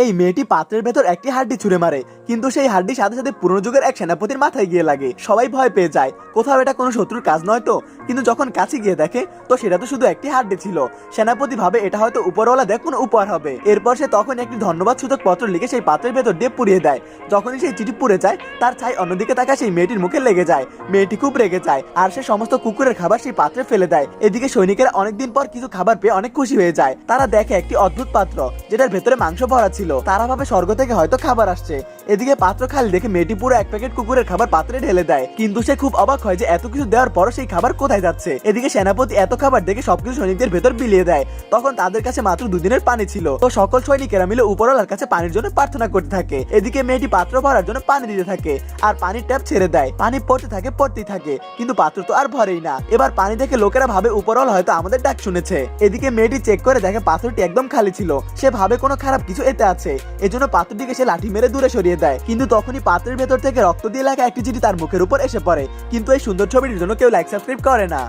এই মেয়েটি পাত্রের ভেতর একটি হাড্ডি ছুঁড়ে মারে, কিন্তু সেই হাড্ডি সাথে সাথে পুরনো যুগের এক সেনাপতির মাথায় গিয়ে লাগে। সবাই ভয় পেয়ে যায়, কোথাও এটা কোনো শত্রুর কাজ নয় তো। কিন্তু যখন কাছে গিয়ে দেখে তো সেটা তো শুধু একটি হাড্ডি ছিল। সেনাপতি ভাবে এটা হয়তো উপরওয়ালা দেখ কোনো উপহার হবে। এরপর সে তখন একটি ধন্যবাদ সূচক পত্র লিখে সেই পাত্রের ভেতর দিয়ে পুড়িয়ে দেয়। যখনই সেই চিঠি পুড়ে যায় তার ছাই অন্যদিকে তাকায় সেই মেয়েটির মুখে লেগে যায়। মেয়েটি খুব রেগে যায় আর সে সমস্ত কুকুরের খাবার সেই পাত্রে ফেলে দেয়। এদিকে সৈনিকেরা অনেকদিন পর কিছু খাবার পেয়ে অনেক খুশি হয়ে যায়। তারা দেখে একটি অদ্ভুত পাত্র যেটার ভেতরে মাংস ভরা ছিল। তারা ভাবে স্বর্গ থেকে হয়তো খাবার আসছে। এদিকে পাত্র খালি দেখে মেয়েটি পুরো এক প্যাকেট কুকুরের খাবার পাত্রে ঢেলে দেয়, কিন্তু সে খুব অবাক হয় যে এত কিছু দেওয়ার পরও সেই খাবার কোথায় যাচ্ছে। এদিকে সেনাপতি এত খাবার দেখে সবকিছু সৈনিকদের ভেতর বিলিয়ে দেয়। তখন তাদের কাছে মাত্র 2 দিনের পানি ছিল। তো সকল সৈনিকেরা মিলে উপরওয়ালার কাছে পানির জন্য প্রার্থনা করতে থাকে। এদিকে মেয়েটি পাত্র ভরার জন্য পানি দিতে থাকে আর পানির ট্যাপ ছেড়ে দেয়। পানি পড়তেই থাকে, কিন্তু পাত্র তো আর ভরেই না। এবার পানি দেখে লোকেরা ভাবে উপরওয়ালা হয়তো আমাদের ডাক শুনেছে। এদিকে মেয়েটি চেক করে দেখে পাত্রটি একদম খালি ছিল। সে ভাবে কোনো খারাপ কিছু এতে আছে, এজন্য পাত্রটিকে সে লাঠি মেরে দূরে সরিয়ে দেয়। কিন্তু তখনই পাত্রের ভেতর থেকে রক্ত দিয়ে লেখা একটি চিঠি তার মুখের উপর এসে পড়ে। কিন্তু এই সুন্দর ছবিটির জন্য কেউ লাইক সাবস্ক্রাইব করে না।